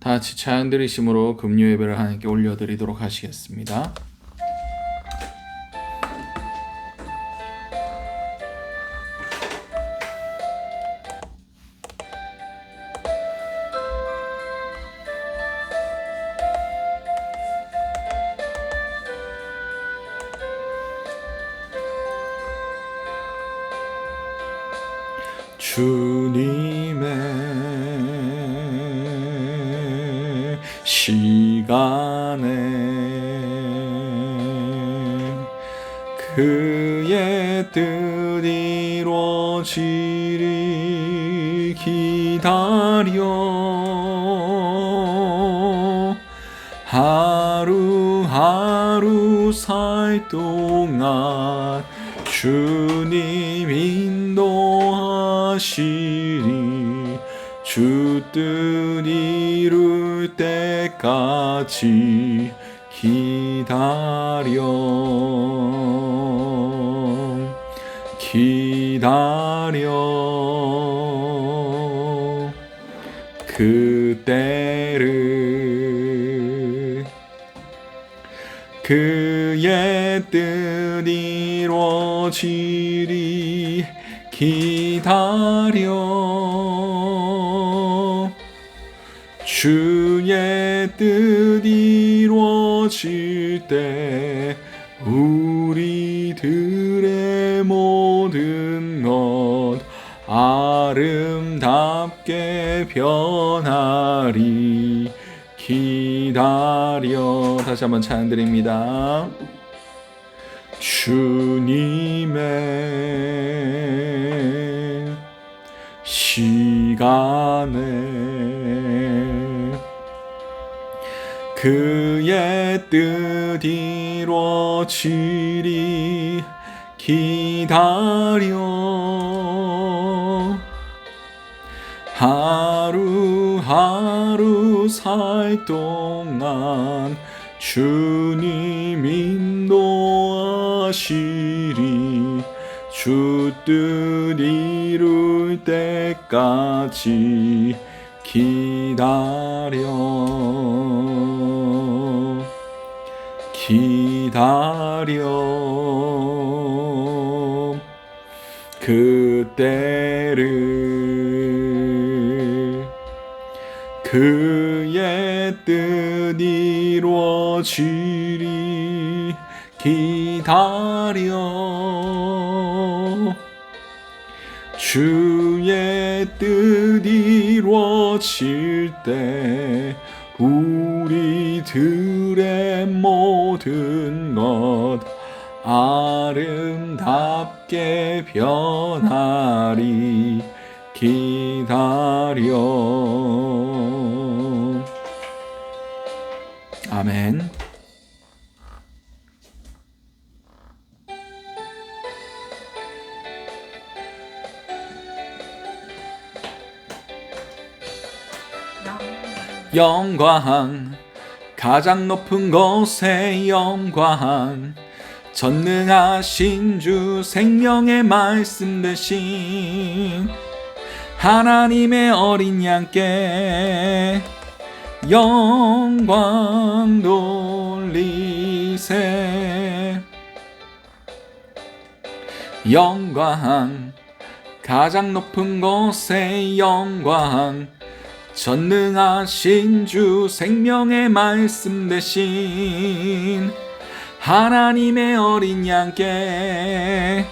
다 같이 찬양 드리심으로 금요 예배를 하나님께 올려드리도록 하시겠습니다. 주님의 시간에 그의 뜻 이루어지리 기다려 하루하루 살 동안 주님 인도하시리 주 뜻 이룰 때까지 기다려 그때를 그의 뜻 이루어지리 기다려 주의 뜻 이루어질 때 우리들의 모든 것 아름답게 변하리 기다려. 다시 한번 찬양 드립니다. 주님의 시간에 그의 뜻 이루어지리 기다려 하루하루 살 동안 주님 인도하시리 주 뜻 이룰 때까지 기다려 그때를 그의 뜻 이루어지리 기다려 주의 뜻 이루어질 때 우리들의 모든 것 아름답게 변하리 기다려. 아멘. 영광 가장 높은 곳에 영광 전능하신 주 생명의 말씀 되신 하나님의 어린 양께 영광 돌리세. 영광 가장 높은 곳에 영광 전능하신 주 생명의 말씀 되신 하나님의 어린 양께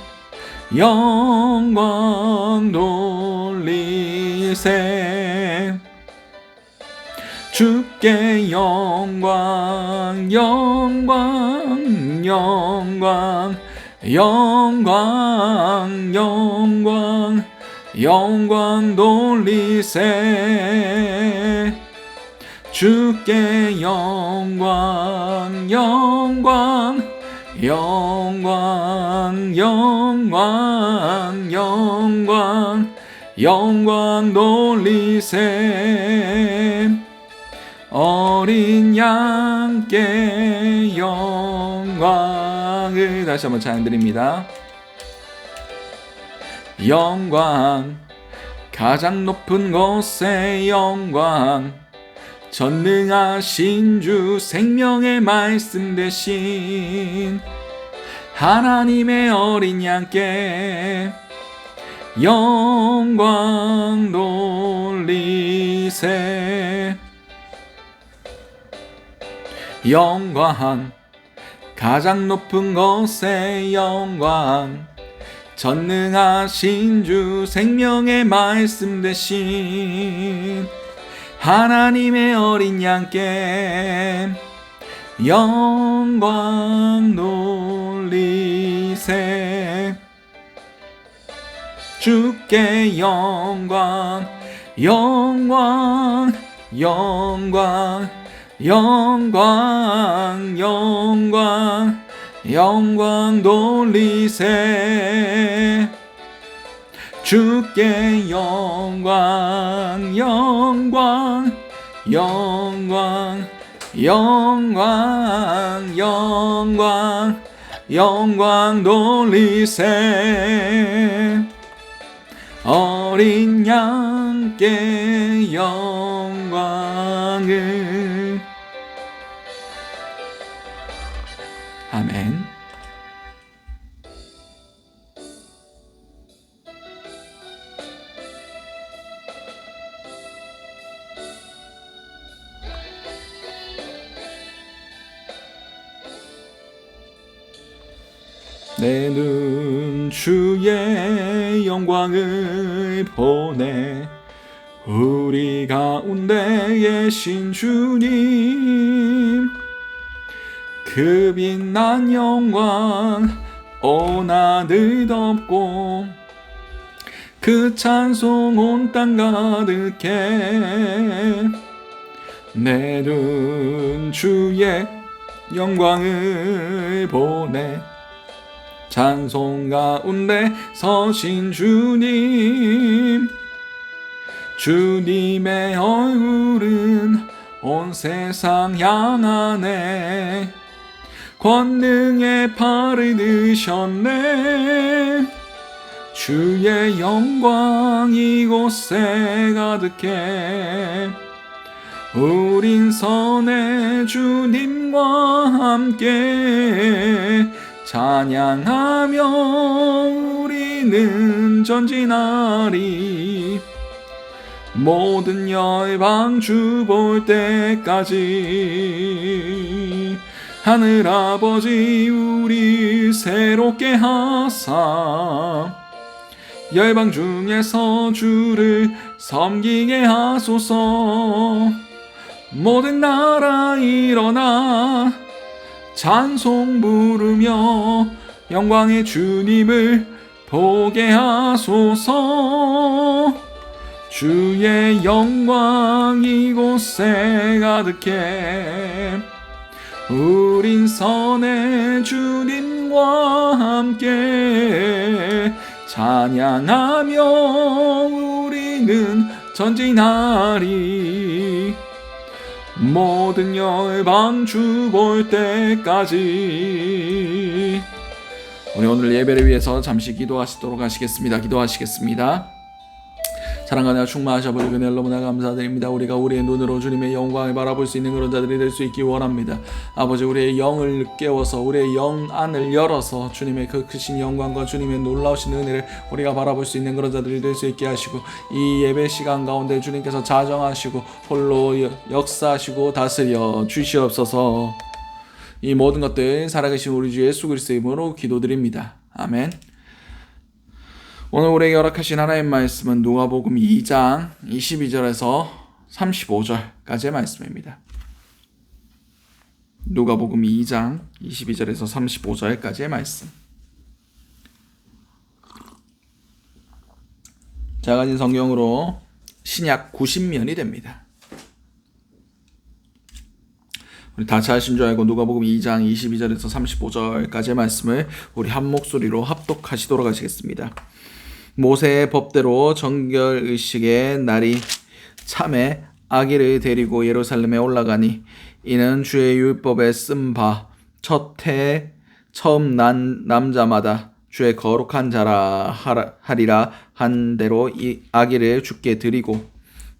영광 돌리세. 주께 영광 영광 영광 영광 영광 영광 돌리세. 주께 영광 영광 영광 영광 영광 영광 돌리세. 어린 양께 영광을 다시 한번 찬양 드립니다. 영광 가장 높은 곳에 영광 전능하신 주 생명의 말씀 대신 하나님의 어린 양께 영광 돌리세. 영광, 가장 높은 것에 영광, 전능하신 주 생명의 말씀 대신 하나님의 어린 양께 영광 돌리세. 주께 영광, 영광, 영광, 영광, 영광, 영광 돌리세. 주께 영광, 영광, 영광, 영광, 영광, 영광 돌리세. 어린 양께 영광을. 아멘. 내 눈 주의 영광을 보네. 우리 가운데 계신 주님, 그 빛난 영광 온 하늘 덮고 그 찬송 온 땅 가득해. 내 눈 주의 영광을 보네. 찬송 가운데 서신 주님, 주님의 얼굴은 온 세상 향하네. 권능의 팔을 드셨네. 주의 영광 이곳에 가득해. 우린 선의 주님과 함께 찬양하며 우리는 전진하리. 모든 열방 주 볼 때까지 하늘아버지 우리 새롭게 하사 열방 중에서 주를 섬기게 하소서. 모든 나라 일어나 찬송 부르며 영광의 주님을 보게 하소서. 주의 영광 이곳에 가득해. 우린 선의 주님과 함께 찬양하며 우리는 전진하리. 모든 열방 주 볼 때까지. 우리 오늘 예배를 위해서 잠시 기도하시도록 하시겠습니다. 기도하시겠습니다. 사랑하며 충만하셔 버리 은혜를 너무나 감사드립니다. 우리가 우리의 눈으로 주님의 영광을 바라볼 수 있는 그런 자들이 될 수 있기 원합니다. 아버지, 우리의 영을 깨워서 우리의 영 안을 열어서 주님의 그 크신 영광과 주님의 놀라우신 은혜를 우리가 바라볼 수 있는 그런 자들이 될 수 있게 하시고, 이 예배 시간 가운데 주님께서 자정하시고 홀로 역사하시고 다스려 주시옵소서. 이 모든 것들 살아계신 우리 주 예수 그리스도의 이름으로 기도드립니다. 아멘. 오늘 우리에게 허락하신 하나님의 말씀은 누가복음 2장 22절에서 35절까지의 말씀입니다. 누가복음 2장 22절에서 35절까지의 말씀. 제가 가진 성경으로 신약 90면이 됩니다. 우리 다 잘 하신 줄 알고 누가복음 2장 22절에서 35절까지의 말씀을 우리 한 목소리로 합독하시도록 하시겠습니다. 모세의 법대로 정결의식의 날이 참에 아기를 데리고 예루살렘에 올라가니, 이는 주의 율법에 쓴 바 첫 해에 처음 난 남자마다 주의 거룩한 자라 하리라 한 대로 이 아기를 주께 드리고,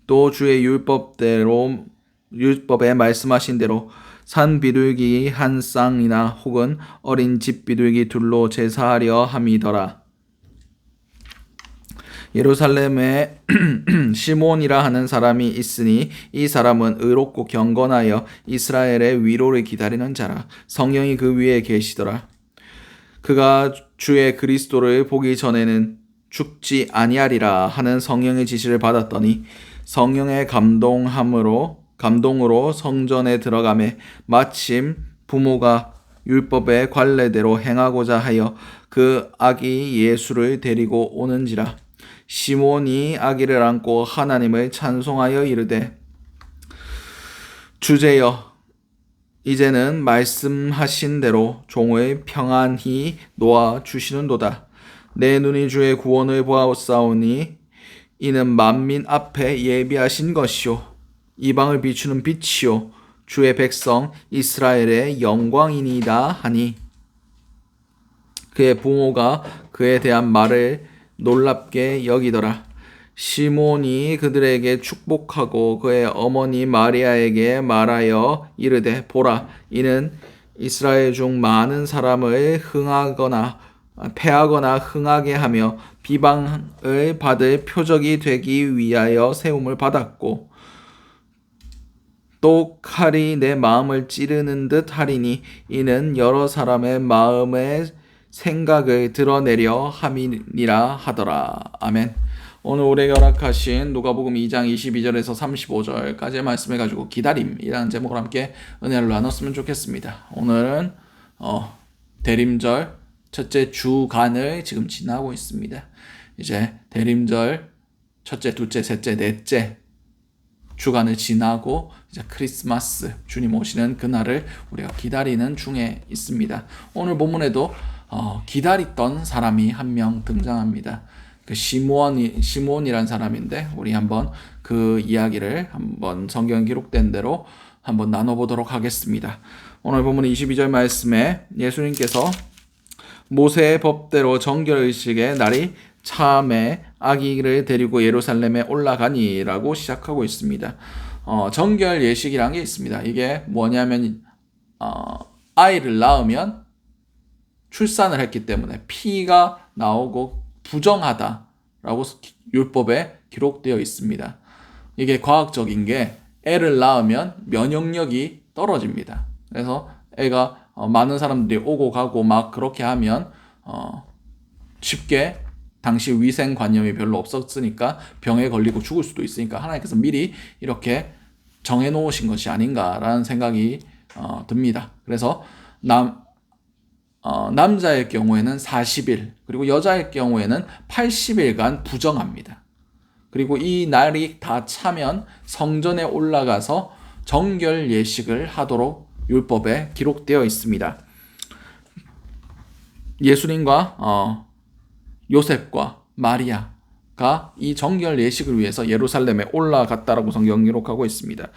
또 주의 율법대로 율법에 말씀하신 대로 산 비둘기 한 쌍이나 혹은 어린 집 비둘기 둘로 제사하려 함이더라. 예루살렘에 시몬이라 하는 사람이 있으니 이 사람은 의롭고 경건하여 이스라엘의 위로를 기다리는 자라. 성령이 그 위에 계시더라. 그가 주의 그리스도를 보기 전에는 죽지 아니하리라 하는 성령의 지시를 받았더니 성령의 감동으로 성전에 들어가매 마침 부모가 율법의 관례대로 행하고자 하여 그 아기 예수를 데리고 오는지라. 시몬이 아기를 안고 하나님을 찬송하여 이르되 주제여 이제는 말씀하신 대로 종을 평안히 놓아 주시는도다. 내 눈이 주의 구원을 보았사오니 이는 만민 앞에 예비하신 것이요 이방을 비추는 빛이요 주의 백성 이스라엘의 영광이니이다 하니 그의 부모가 그에 대한 말을 놀랍게 여기더라. 시몬이 그들에게 축복하고 그의 어머니 마리아에게 말하여 이르되 보라 이는 이스라엘 중 많은 사람을 패하거나 흥하게 하며 비방을 받을 표적이 되기 위하여 세움을 받았고 또 칼이 내 마음을 찌르는 듯 하리니 이는 여러 사람의 마음의 생각을 드러내려 함이니라 하더라. 아멘. 오늘 우리에게 허락하신 누가복음 2장 22절에서 35절까지의 말씀을 가지고 기다림이라는 제목으로 함께 은혜를 나눴으면 좋겠습니다. 오늘은 대림절 첫째 주간을 지금 지나고 있습니다. 이제 대림절 첫째, 둘째, 셋째, 넷째 주간을 지나고 이제 크리스마스 주님 오시는 그날을 우리가 기다리는 중에 있습니다. 오늘 본문에도 기다렸던 사람이 한 명 등장합니다. 그 시몬이란 사람인데 우리 한번 그 이야기를 한번 성경에 기록된 대로 한번 나눠보도록 하겠습니다. 오늘 본문 22절 말씀에 예수님께서 모세의 법대로 정결의식의 날이 참에 아기를 데리고 예루살렘에 올라가니라고 시작하고 있습니다. 정결 예식이라는 게 있습니다. 이게 뭐냐면 아이를 낳으면 출산을 했기 때문에 피가 나오고 부정하다라고 율법에 기록되어 있습니다. 이게 과학적인 게 애를 낳으면 면역력이 떨어집니다. 그래서 애가 많은 사람들이 오고 가고 막 그렇게 하면 쉽게 당시 위생관념이 별로 없었으니까 병에 걸리고 죽을 수도 있으니까 하나님께서 미리 이렇게 정해놓으신 것이 아닌가라는 생각이 듭니다. 그래서 남자의 경우에는 40일 그리고 여자의 경우에는 80일간 부정합니다. 그리고 이 날이 다 차면 성전에 올라가서 정결 예식을 하도록 율법에 기록되어 있습니다. 예수님과 요셉과 마리아가 이 정결 예식을 위해서 예루살렘에 올라갔다라고 성경 기록하고 있습니다.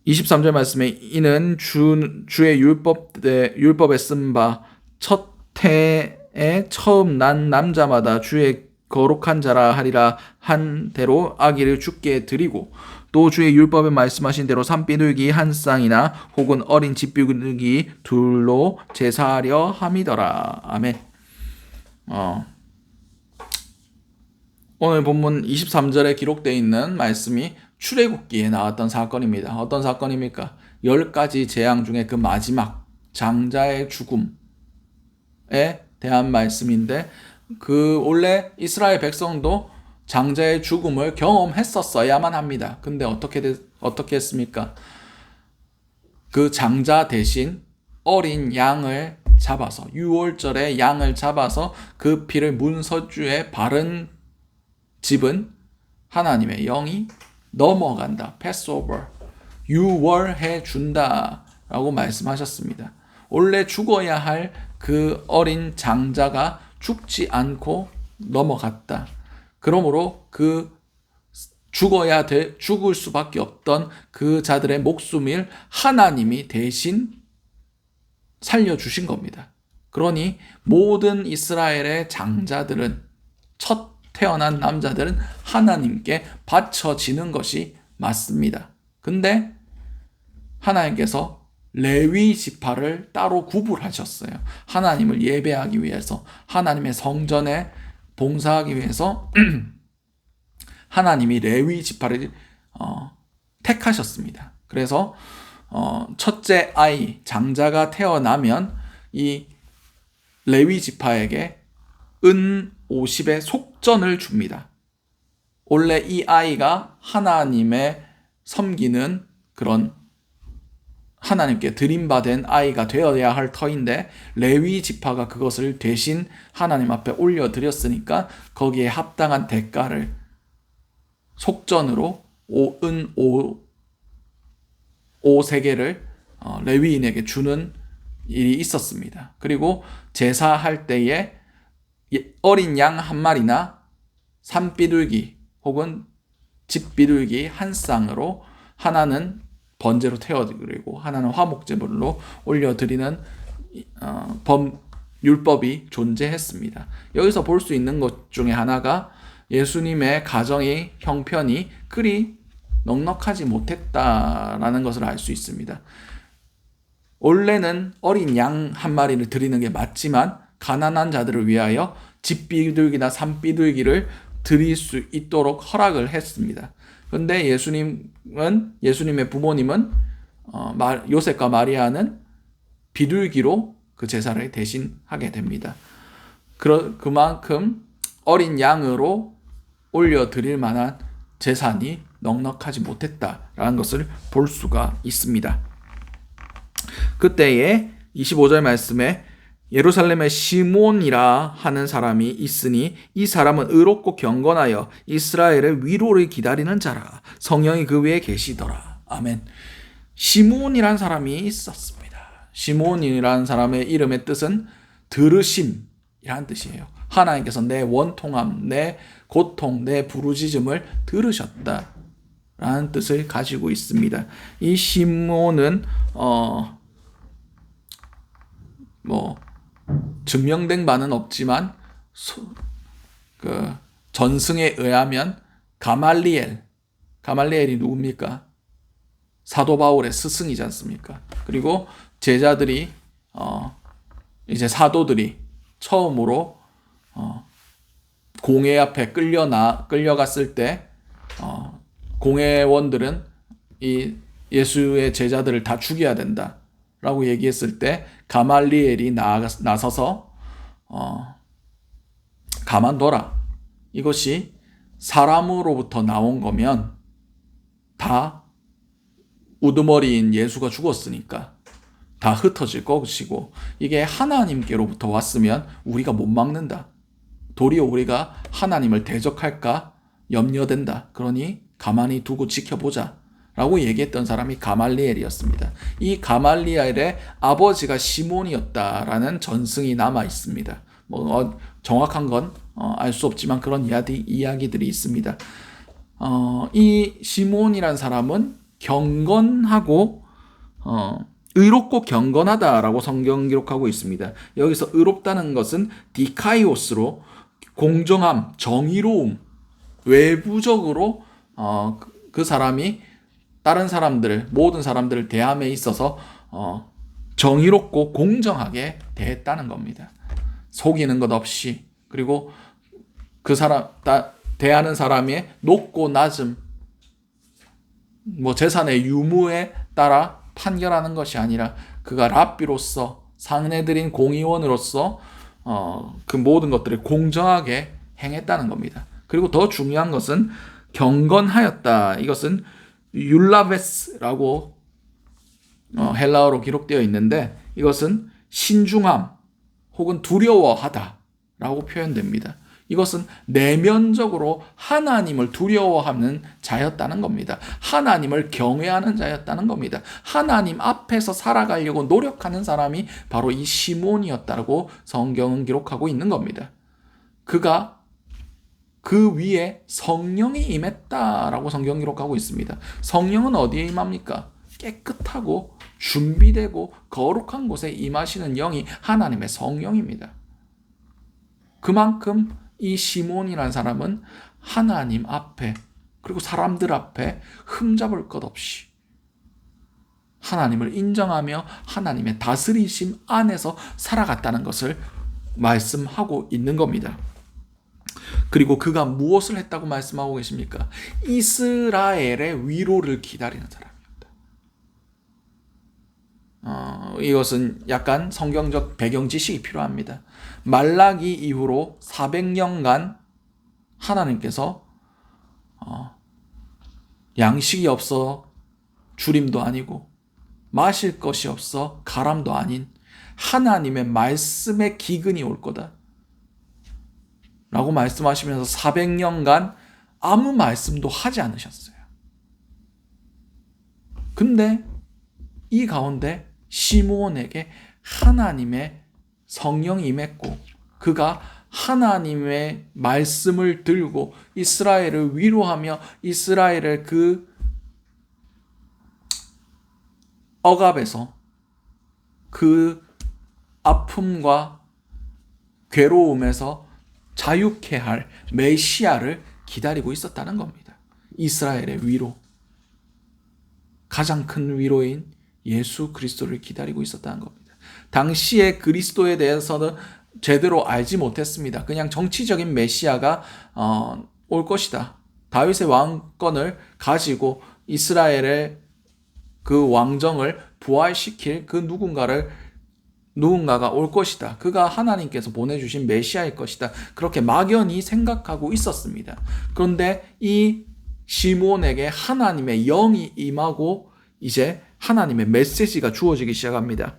23절 말씀에 이는 주의 율법에 쓴 바 첫 해에 처음 난 남자마다 주의 거룩한 자라 하리라 한 대로 아기를 주께 드리고 또 주의 율법에 말씀하신 대로 산비둘기 한 쌍이나 혹은 어린 집비둘기 둘로 제사하려 함이더라. 아멘. 오늘 본문 23절에 기록되어 있는 말씀이 출애굽기에 나왔던 사건입니다. 어떤 사건입니까? 10가지 재앙 중에 그 마지막 장자의 죽음에 대한 말씀인데 그 원래 이스라엘 백성도 장자의 죽음을 경험했었어야만 합니다. 근데 어떻게 했습니까? 그 장자 대신 어린 양을 잡아서 유월절에 양을 잡아서 그 피를 문서주에 바른 집은 하나님의 영이 넘어간다. 패스오버. 유월해 준다라고 말씀하셨습니다. 원래 죽어야 할 그 어린 장자가 죽지 않고 넘어갔다. 그러므로 그 죽을 수밖에 없던 그 자들의 목숨을 하나님이 대신 살려주신 겁니다. 그러니 모든 이스라엘의 장자들은 첫 태어난 남자들은 하나님께 바쳐지는 것이 맞습니다. 근데 하나님께서 레위 지파를 따로 구분하셨어요. 하나님을 예배하기 위해서, 하나님의 성전에 봉사하기 위해서 하나님이 레위 지파를 택하셨습니다. 그래서 첫째 아이, 장자가 태어나면 이 레위 지파에게 은 50의 속전을 줍니다. 원래 이 아이가 하나님의 섬기는 그런 하나님께 드림받은 아이가 되어야 할 터인데 레위 지파가 그것을 대신 하나님 앞에 올려드렸으니까 거기에 합당한 대가를 속전으로 은 5세계를 레위인에게 주는 일이 있었습니다. 그리고 제사할 때에 어린 양 한 마리나 산비둘기 혹은 집비둘기 한 쌍으로 하나는 번제로 태워드리고 하나는 화목제물로 올려드리는 율법이 존재했습니다. 여기서 볼 수 있는 것 중에 하나가 예수님의 가정의 형편이 그리 넉넉하지 못했다라는 것을 알 수 있습니다. 원래는 어린 양 한 마리를 드리는 게 맞지만 가난한 자들을 위하여 집비둘기나 산비둘기를 드릴 수 있도록 허락을 했습니다. 그런데 예수님의 부모님은 요셉과 마리아는 비둘기로 그 제사를 대신하게 됩니다. 그만큼 어린 양으로 올려드릴 만한 제산이 넉넉하지 못했다라는 것을 볼 수가 있습니다. 그때에 25절 말씀에 예루살렘에 시몬이라 하는 사람이 있으니 이 사람은 의롭고 경건하여 이스라엘의 위로를 기다리는 자라. 성령이 그 위에 계시더라. 아멘. 시몬이란 사람이 있었습니다. 시몬이란 사람의 이름의 뜻은 들으심이라는 뜻이에요. 하나님께서 내 원통함, 내 고통, 내 부르짖음을 들으셨다라는 뜻을 가지고 있습니다. 이 시몬은 증명된 바는 없지만 전승에 의하면 가말리엘이 누굽니까? 사도 바울의 스승이지 않습니까? 그리고 제자들이 이제 사도들이 처음으로 공회 앞에 끌려갔을 때 공회원들은 이 예수의 제자들을 다 죽여야 된다 라고 얘기했을 때 가말리엘이 나서서 가만둬라. 이것이 사람으로부터 나온 거면 다 우두머리인 예수가 죽었으니까 다 흩어질 것이고 이게 하나님께로부터 왔으면 우리가 못 막는다. 도리어 우리가 하나님을 대적할까 염려된다. 그러니 가만히 두고 지켜보자. 라고 얘기했던 사람이 가말리엘이었습니다. 이 가말리엘의 아버지가 시몬이었다라는 전승이 남아 있습니다. 정확한 건 알 수 없지만 그런 이야기들이 있습니다. 이 시몬이란 사람은 경건하고 의롭고 경건하다라고 성경 기록하고 있습니다. 여기서 의롭다는 것은 디카이오스로 공정함, 정의로움, 외부적으로 그 사람이 다른 사람들, 모든 사람들을 대함에 있어서 정의롭고 공정하게 대했다는 겁니다. 속이는 것 없이, 그리고 그 사람 대하는 사람의 높고 낮음, 재산의 유무에 따라 판결하는 것이 아니라 그가 랍비로서 상례드린 공의원으로서 그 모든 것들을 공정하게 행했다는 겁니다. 그리고 더 중요한 것은 경건하였다. 이것은 율라베스라고 헬라어로 기록되어 있는데 이것은 신중함 혹은 두려워하다라고 표현됩니다. 이것은 내면적으로 하나님을 두려워하는 자였다는 겁니다. 하나님을 경외하는 자였다는 겁니다. 하나님 앞에서 살아가려고 노력하는 사람이 바로 이 시몬이었다고 성경은 기록하고 있는 겁니다. 그가 그 위에 성령이 임했다라고 성경 기록하고 있습니다. 성령은 어디에 임합니까? 깨끗하고 준비되고 거룩한 곳에 임하시는 영이 하나님의 성령입니다. 그만큼 이 시몬이라는 사람은 하나님 앞에 그리고 사람들 앞에 흠잡을 것 없이 하나님을 인정하며 하나님의 다스리심 안에서 살아갔다는 것을 말씀하고 있는 겁니다. 그리고 그가 무엇을 했다고 말씀하고 계십니까? 이스라엘의 위로를 기다리는 사람이었다. 이것은 약간 성경적 배경 지식이 필요합니다. 말라기 이후로 400년간 하나님께서 양식이 없어 주림도 아니고 마실 것이 없어 가람도 아닌 하나님의 말씀의 기근이 올 거다 라고 말씀하시면서 400년간 아무 말씀도 하지 않으셨어요. 근데 이 가운데 시므온에게 하나님의 성령이 임했고 그가 하나님의 말씀을 들고 이스라엘을 위로하며 이스라엘을 그 억압에서 그 아픔과 괴로움에서 자유케 할 메시아를 기다리고 있었다는 겁니다. 이스라엘의 위로, 가장 큰 위로인 예수 그리스도를 기다리고 있었다는 겁니다. 당시에 그리스도에 대해서는 제대로 알지 못했습니다. 그냥 정치적인 메시아가 올 것이다. 다윗의 왕권을 가지고 이스라엘의 그 왕정을 부활시킬 그 누군가가 올 것이다. 그가 하나님께서 보내주신 메시아일 것이다. 그렇게 막연히 생각하고 있었습니다. 그런데 이 시므온에게 하나님의 영이 임하고 이제 하나님의 메시지가 주어지기 시작합니다.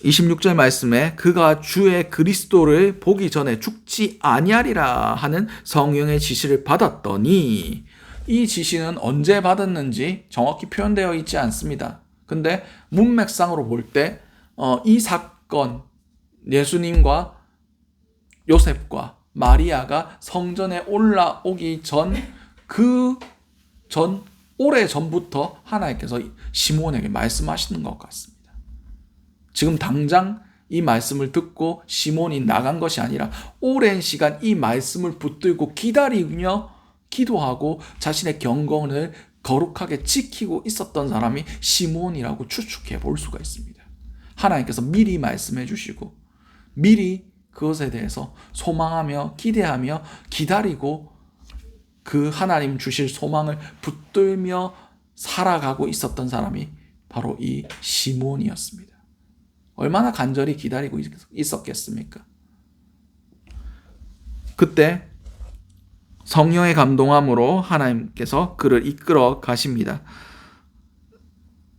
26절 말씀에 그가 주의 그리스도를 보기 전에 죽지 아니하리라 하는 성령의 지시를 받았더니, 이 지시는 언제 받았는지 정확히 표현되어 있지 않습니다. 근데 문맥상으로 볼 때 이 사건, 예수님과 요셉과 마리아가 성전에 올라오기 전, 오래 전부터 하나님께서 시므온에게 말씀하시는 것 같습니다. 지금 당장 이 말씀을 듣고 시몬이 나간 것이 아니라 오랜 시간 이 말씀을 붙들고 기다리며 기도하고 자신의 경건을 거룩하게 지키고 있었던 사람이 시몬이라고 추측해 볼 수가 있습니다. 하나님께서 미리 말씀해 주시고 미리 그것에 대해서 소망하며 기대하며 기다리고 그 하나님 주실 소망을 붙들며 살아가고 있었던 사람이 바로 이 시몬이었습니다. 얼마나 간절히 기다리고 있었겠습니까? 그때 성령의 감동함으로 하나님께서 그를 이끌어 가십니다.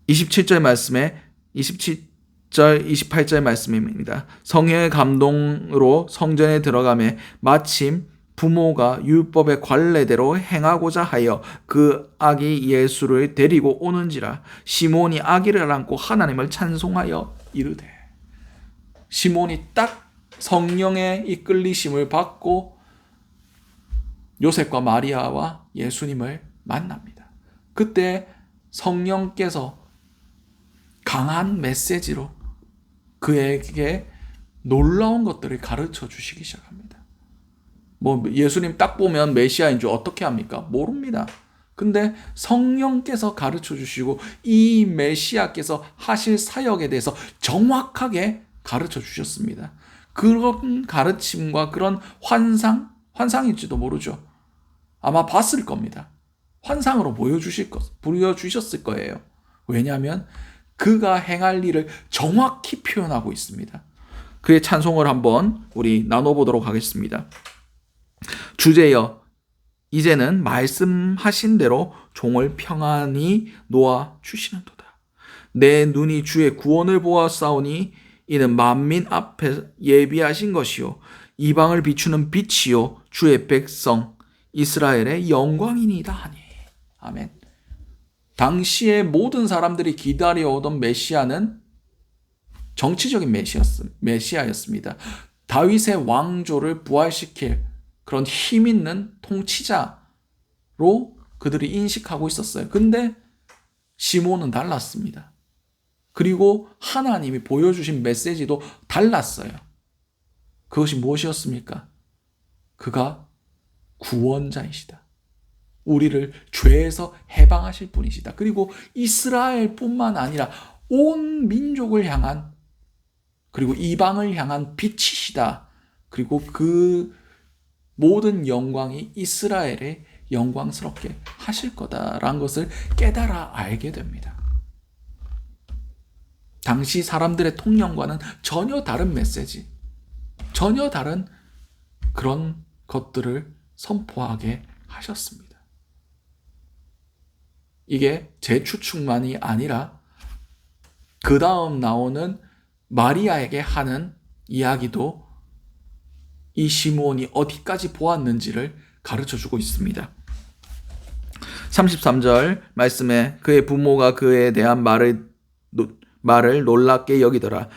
27절 말씀에 27절, 28절 말씀입니다. 성령의 감동으로 성전에 들어가매 마침 부모가 율법의 관례대로 행하고자 하여 그 아기 예수를 데리고 오는지라. 시몬이 아기를 안고 하나님을 찬송하여 이르되. 시몬이 딱 성령의 이끌리심을 받고 요셉과 마리아와 예수님을 만납니다. 그때 성령께서 강한 메시지로 그에게 놀라운 것들을 가르쳐 주시기 시작합니다. 예수님 딱 보면 메시아인 줄 어떻게 합니까? 모릅니다. 근데 성령께서 가르쳐 주시고 이 메시아께서 하실 사역에 대해서 정확하게 가르쳐 주셨습니다. 그런 가르침과 그런 환상일지도 모르죠. 아마 봤을 겁니다. 환상으로 보여주셨을 거예요. 왜냐하면 그가 행할 일을 정확히 표현하고 있습니다. 그의 찬송을 한번 우리 나눠보도록 하겠습니다. 주제여, 이제는 말씀하신 대로 종을 평안히 놓아 주시는도다. 내 눈이 주의 구원을 보았사오니 이는 만민 앞에 예비하신 것이요 이방을 비추는 빛이요 주의 백성 이스라엘의 영광이니이다 하니. 아멘. 당시에 모든 사람들이 기다려오던 메시아는 정치적인 메시아였습니다. 다윗의 왕조를 부활시킬 그런 힘 있는 통치자로 그들이 인식하고 있었어요. 근데 시몬은 달랐습니다. 그리고 하나님이 보여주신 메시지도 달랐어요. 그것이 무엇이었습니까? 그가 구원자이시다. 우리를 죄에서 해방하실 분이시다. 그리고 이스라엘뿐만 아니라 온 민족을 향한, 그리고 이방을 향한 빛이시다. 그리고 그 모든 영광이 이스라엘에 영광스럽게 하실 거다라는 것을 깨달아 알게 됩니다. 당시 사람들의 통념과는 전혀 다른 메시지, 전혀 다른 그런 것들을 선포하게 하셨습니다. 이게 재추측만이 아니라 그 다음 나오는 마리아에게 하는 이야기도 이 시므온이 어디까지 보았는지를 가르쳐주고 있습니다. 33절 말씀에 그의 부모가 그에 대한 말을 놀랍게 여기더라.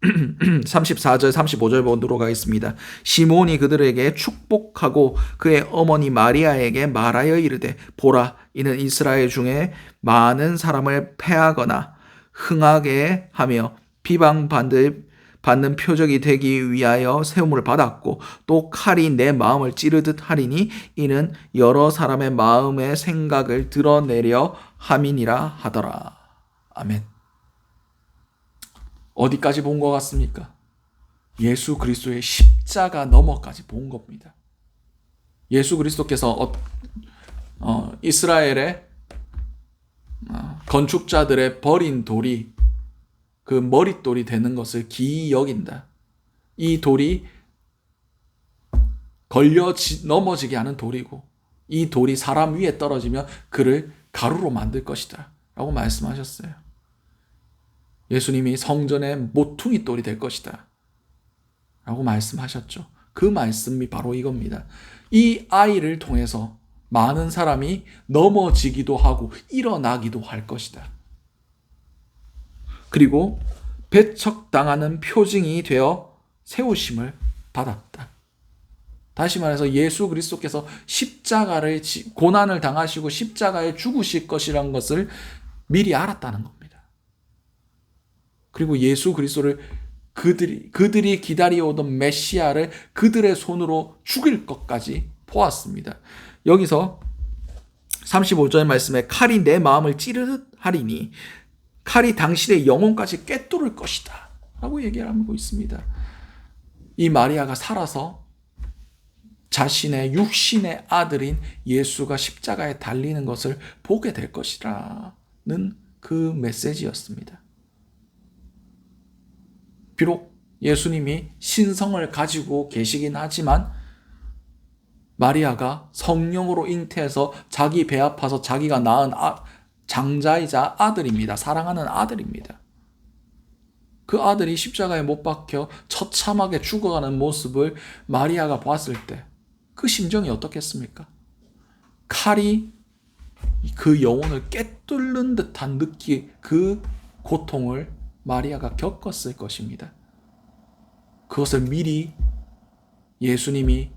34절 35절 보도록 하겠습니다. 시므온이 그들에게 축복하고 그의 어머니 마리아에게 말하여 이르되 보라, 이는 이스라엘 중에 많은 사람을 패하거나 흥하게 하며 비방받는 표적이 되기 위하여 세움을 받았고 또 칼이 내 마음을 찌르듯 하리니 이는 여러 사람의 마음의 생각을 드러내려 함이니라 하더라. 아멘. 어디까지 본 것 같습니까? 예수 그리스도의 십자가 너머까지 본 겁니다. 예수 그리스도께서 이스라엘의 건축자들의 버린 돌이 그 머릿돌이 되는 것을 기이 여긴다. 이 돌이 걸려 넘어지게 하는 돌이고 이 돌이 사람 위에 떨어지면 그를 가루로 만들 것이다 라고 말씀하셨어요. 예수님이 성전의 모퉁이 돌이 될 것이다 라고 말씀하셨죠. 그 말씀이 바로 이겁니다. 이 아이를 통해서 많은 사람이 넘어지기도 하고 일어나기도 할 것이다. 그리고 배척당하는 표징이 되어 세우심을 받았다. 다시 말해서 예수 그리스도께서 십자가를 고난을 당하시고 십자가에 죽으실 것이라는 것을 미리 알았다는 겁니다. 그리고 예수 그리스도를 그들이 기다려오던 메시아를 그들의 손으로 죽일 것까지 보았습니다. 여기서 35절 말씀에 칼이 내 마음을 찌르듯 하리니 칼이 당신의 영혼까지 꿰뚫을 것이다 라고 얘기하고 있습니다. 이 마리아가 살아서 자신의 육신의 아들인 예수가 십자가에 달리는 것을 보게 될 것이라는 그 메시지였습니다. 비록 예수님이 신성을 가지고 계시긴 하지만 마리아가 성령으로 잉태해서 자기 배 아파서 자기가 낳은 장자이자 아들입니다. 사랑하는 아들입니다. 그 아들이 십자가에 못 박혀 처참하게 죽어가는 모습을 마리아가 봤을 때 그 심정이 어떻겠습니까? 칼이 그 영혼을 꿰뚫는 듯한 그 고통을 마리아가 겪었을 것입니다. 그것을 미리 예수님이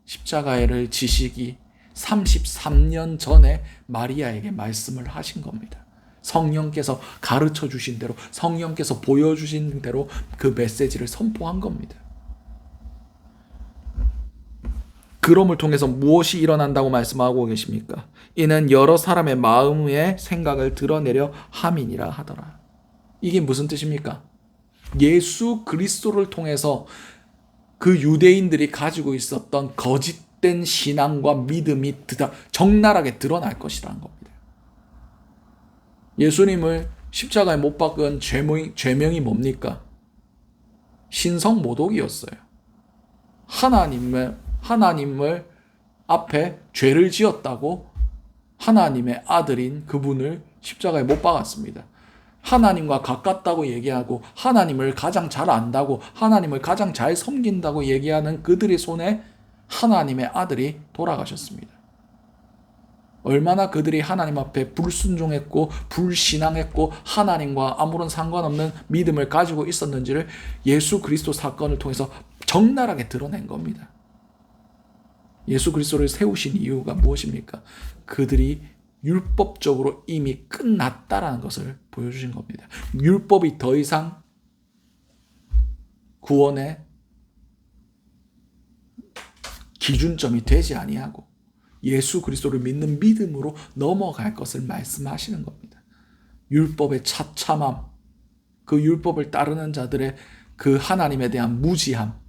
십자가를 지시기 33년 전에 마리아에게 말씀을 하신 겁니다. 성령께서 가르쳐 주신 대로, 성령께서 보여주신 대로 그 메시지를 선포한 겁니다. 그럼을 통해서 무엇이 일어난다고 말씀하고 계십니까? 이는 여러 사람의 마음의 생각을 드러내려 함이니라 하더라. 이게 무슨 뜻입니까? 예수 그리스도를 통해서 그 유대인들이 가지고 있었던 거짓된 신앙과 믿음이 적나라하게 드러날 것이라는 겁니다. 예수님을 십자가에 못 박은 죄명이 뭡니까? 신성모독이었어요. 하나님을 앞에 죄를 지었다고 하나님의 아들인 그분을 십자가에 못 박았습니다. 하나님과 가깝다고 얘기하고 하나님을 가장 잘 안다고 하나님을 가장 잘 섬긴다고 얘기하는 그들의 손에 하나님의 아들이 돌아가셨습니다. 얼마나 그들이 하나님 앞에 불순종했고 불신앙했고 하나님과 아무런 상관없는 믿음을 가지고 있었는지를 예수 그리스도 사건을 통해서 적나라하게 드러낸 겁니다. 예수 그리스도를 세우신 이유가 무엇입니까? 그들이 율법적으로 이미 끝났다라는 것을 보여주신 겁니다. 율법이 더 이상 구원의 기준점이 되지 아니하고 예수 그리스도를 믿는 믿음으로 넘어갈 것을 말씀하시는 겁니다. 율법의 처참함, 그 율법을 따르는 자들의 그 하나님에 대한 무지함,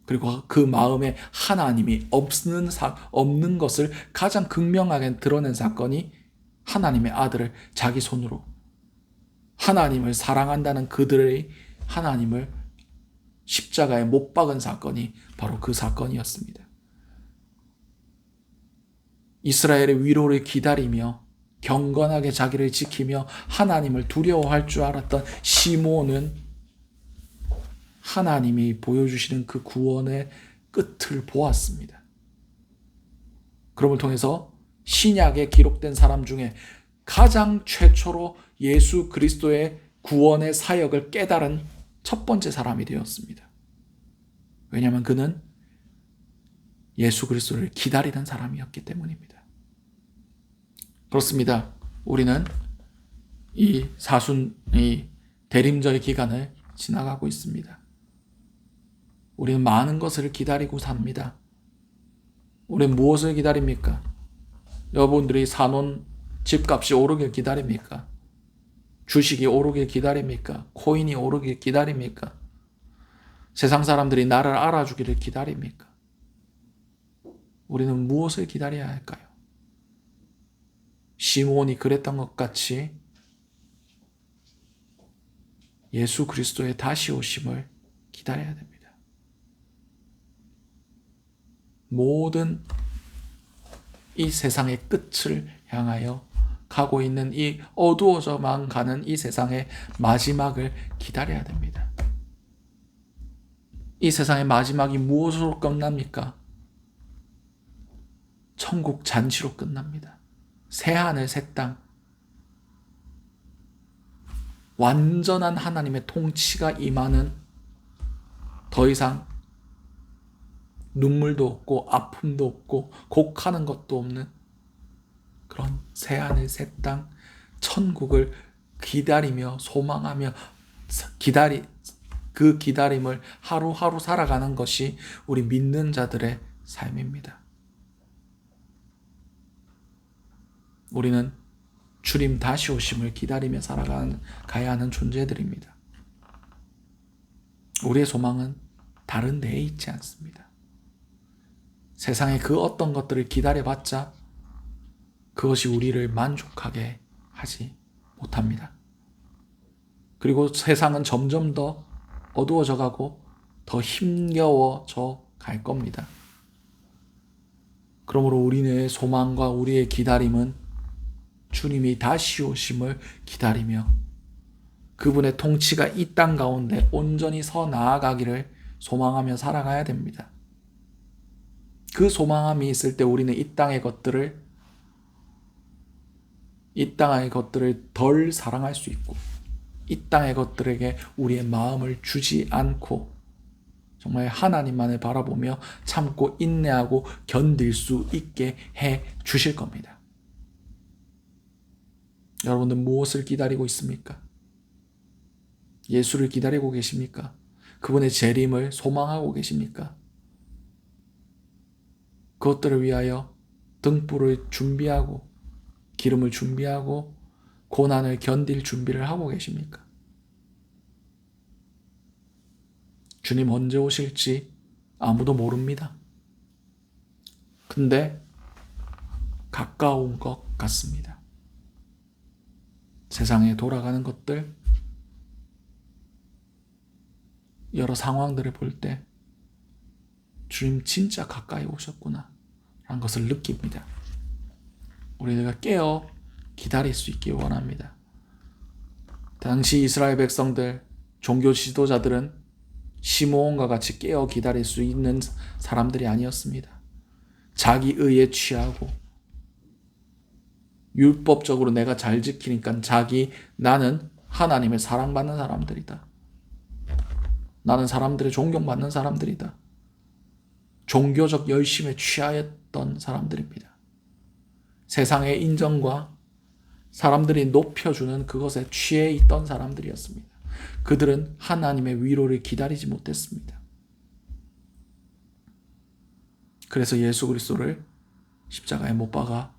그리고 그 마음에 하나님이 없는 것을 가장 극명하게 드러낸 사건이 하나님의 아들을 자기 손으로, 하나님을 사랑한다는 그들의 하나님을 십자가에 못 박은 사건이 바로 그 사건이었습니다. 이스라엘의 위로를 기다리며 경건하게 자기를 지키며 하나님을 두려워할 줄 알았던 시므온은 하나님이 보여주시는 그 구원의 끝을 보았습니다. 그럼을 통해서 신약에 기록된 사람 중에 가장 최초로 예수 그리스도의 구원의 사역을 깨달은 첫 번째 사람이 되었습니다. 왜냐하면 그는 예수 그리스도를 기다리는 사람이었기 때문입니다. 그렇습니다. 우리는 이 대림절 기간을 지나가고 있습니다. 우리는 많은 것을 기다리고 삽니다. 우리는 무엇을 기다립니까? 여러분들이 사놓은 집값이 오르길 기다립니까? 주식이 오르길 기다립니까? 코인이 오르길 기다립니까? 세상 사람들이 나를 알아주기를 기다립니까? 우리는 무엇을 기다려야 할까요? 시므온이 그랬던 것 같이 예수 그리스도의 다시 오심을 기다려야 됩니다. 모든 이 세상의 끝을 향하여 가고 있는 이 어두워져만 가는 이 세상의 마지막을 기다려야 됩니다. 이 세상의 마지막이 무엇으로 끝납니까? 천국 잔치로 끝납니다. 새하늘 새 땅, 완전한 하나님의 통치가 임하는, 더 이상 눈물도 없고 아픔도 없고 곡하는 것도 없는 그런 새하늘 새 땅, 천국을 기다리며 소망하며 그 기다림을 하루하루 살아가는 것이 우리 믿는 자들의 삶입니다. 우리는 주님 다시 오심을 기다리며 살아가야 하는 존재들입니다. 우리의 소망은 다른 데에 있지 않습니다. 세상의 그 어떤 것들을 기다려봤자 그것이 우리를 만족하게 하지 못합니다. 그리고 세상은 점점 더 어두워져 가고 더 힘겨워져 갈 겁니다. 그러므로 우리의 소망과 우리의 기다림은 주님이 다시 오심을 기다리며 그분의 통치가 이 땅 가운데 온전히 서 나아가기를 소망하며 살아가야 됩니다. 그 소망함이 있을 때 우리는 이 땅의 것들을 덜 사랑할 수 있고, 이 땅의 것들에게 우리의 마음을 주지 않고 정말 하나님만을 바라보며 참고 인내하고 견딜 수 있게 해 주실 겁니다. 여러분들 무엇을 기다리고 있습니까? 예수를 기다리고 계십니까? 그분의 재림을 소망하고 계십니까? 그것들을 위하여 등불을 준비하고 기름을 준비하고 고난을 견딜 준비를 하고 계십니까? 주님 언제 오실지 아무도 모릅니다. 근데 가까운 것 같습니다. 세상에 돌아가는 것들, 여러 상황들을 볼 때 주님 진짜 가까이 오셨구나 라는 것을 느낍니다. 우리가 깨어 기다릴 수 있기 원합니다. 당시 이스라엘 백성들, 종교 지도자들은 시므온과 같이 깨어 기다릴 수 있는 사람들이 아니었습니다. 자기 의에 취하고 율법적으로 내가 잘 지키니까 나는 하나님을 사랑받는 사람들이다. 나는 사람들의 존경받는 사람들이다. 종교적 열심에 취하였던 사람들입니다. 세상의 인정과 사람들이 높여주는 그것에 취해 있던 사람들이었습니다. 그들은 하나님의 위로를 기다리지 못했습니다. 그래서 예수 그리스도를 십자가에 못 박아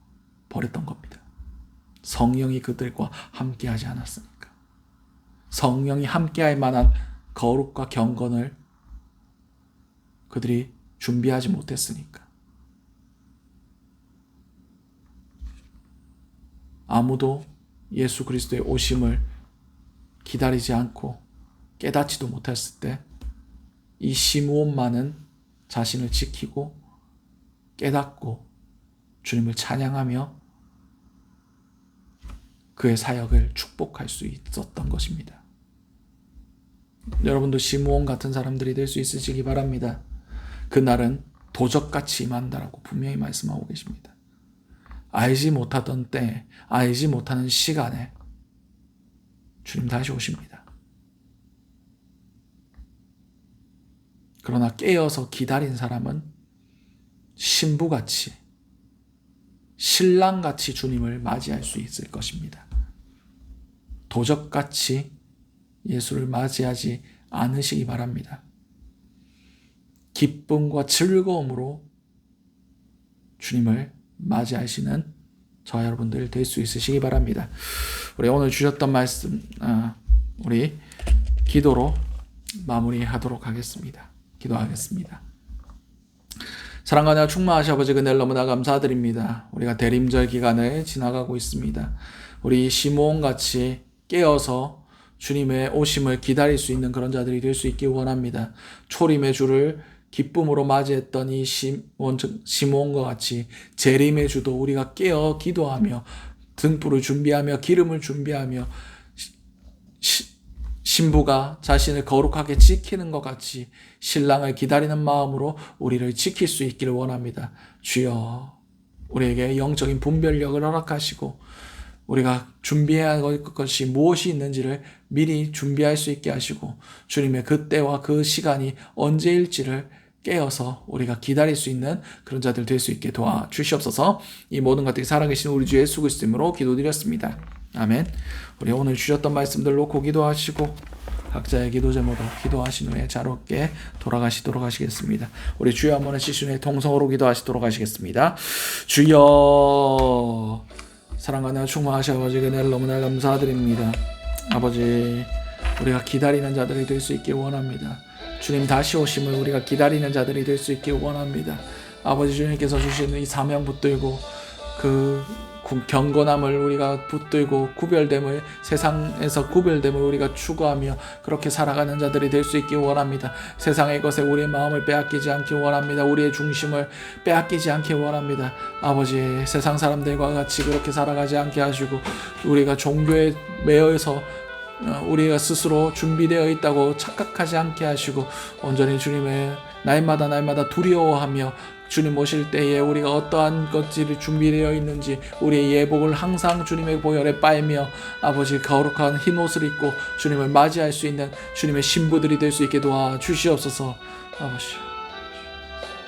버렸던 겁니다. 성령이 그들과 함께하지 않았으니까. 성령이 함께할 만한 거룩과 경건을 그들이 준비하지 못했으니까. 아무도 예수 그리스도의 오심을 기다리지 않고 깨닫지도 못했을 때 이 시므온만은 자신을 지키고 깨닫고 주님을 찬양하며 그의 사역을 축복할 수 있었던 것입니다. 여러분도 시므온 같은 사람들이 될 수 있으시기 바랍니다. 그날은 도적같이 임한다라고 분명히 말씀하고 계십니다. 알지 못하던 때, 알지 못하는 시간에 주님 다시 오십니다. 그러나 깨어서 기다린 사람은 신부같이, 신랑같이 주님을 맞이할 수 있을 것입니다. 도적같이 예수를 맞이하지 않으시기 바랍니다. 기쁨과 즐거움으로 주님을 맞이하시는 저와 여러분들 될 수 있으시기 바랍니다. 우리 오늘 주셨던 말씀, 우리 기도로 마무리하도록 하겠습니다. 기도하겠습니다. 사랑과 은혜와 충만하신 아버지 은혜를 너무나 감사드립니다. 우리가 대림절 기간을 지나가고 있습니다. 우리 시므온같이 깨어서 주님의 오심을 기다릴 수 있는 그런 자들이 될 수 있기 원합니다. 초림의 주를 기쁨으로 맞이했던 이 시므온과 같이 재림의 주도 우리가 깨어 기도하며 등불을 준비하며 기름을 준비하며 신부가 자신을 거룩하게 지키는 것 같이 신랑을 기다리는 마음으로 우리를 지킬 수 있기를 원합니다. 주여, 우리에게 영적인 분별력을 허락하시고 우리가 준비해야 할 것이 무엇이 있는지를 미리 준비할 수 있게 하시고 주님의 그때와 그 시간이 언제일지를 깨어서 우리가 기다릴 수 있는 그런 자들 될 수 있게 도와주시옵소서. 이 모든 것들이 살아계신 우리 주 예수 그리스도 이름으로 기도드렸습니다. 아멘. 우리 오늘 주셨던 말씀들 놓고 기도하시고 각자의 기도 제목으로 기도하신 후에 자유롭게 돌아가시도록 하시겠습니다. 우리 주여 한번 해주신 후에 통성으로 기도하시도록 하시겠습니다. 주여, 사랑과 은혜와 충만하신 아버지 은혜를 너무나 감사드립니다. 아버지, 우리가 기다리는 자들이 될 수 있길 원합니다. 주님 다시 오심을 우리가 기다리는 자들이 될 수 있길 원합니다. 아버지, 주님께서 주시는 이 사명 붙들고 그 경건함을 우리가 붙들고 구별됨을, 세상에서 구별됨을 우리가 추구하며 그렇게 살아가는 자들이 될 수 있길 원합니다. 세상의 것에 우리의 마음을 빼앗기지 않길 원합니다. 우리의 중심을 빼앗기지 않길 원합니다. 아버지, 세상 사람들과 같이 그렇게 살아가지 않게 하시고 우리가 종교에 매여서 우리가 스스로 준비되어 있다고 착각하지 않게 하시고 온전히 주님의 날마다 두려워하며 주님 오실 때에 우리가 어떠한 것들이 준비되어 있는지 우리의 예복을 항상 주님의 보혈에 빨며 아버지 거룩한 흰 옷을 입고 주님을 맞이할 수 있는 주님의 신부들이 될 수 있게 도와주시옵소서. 아버지,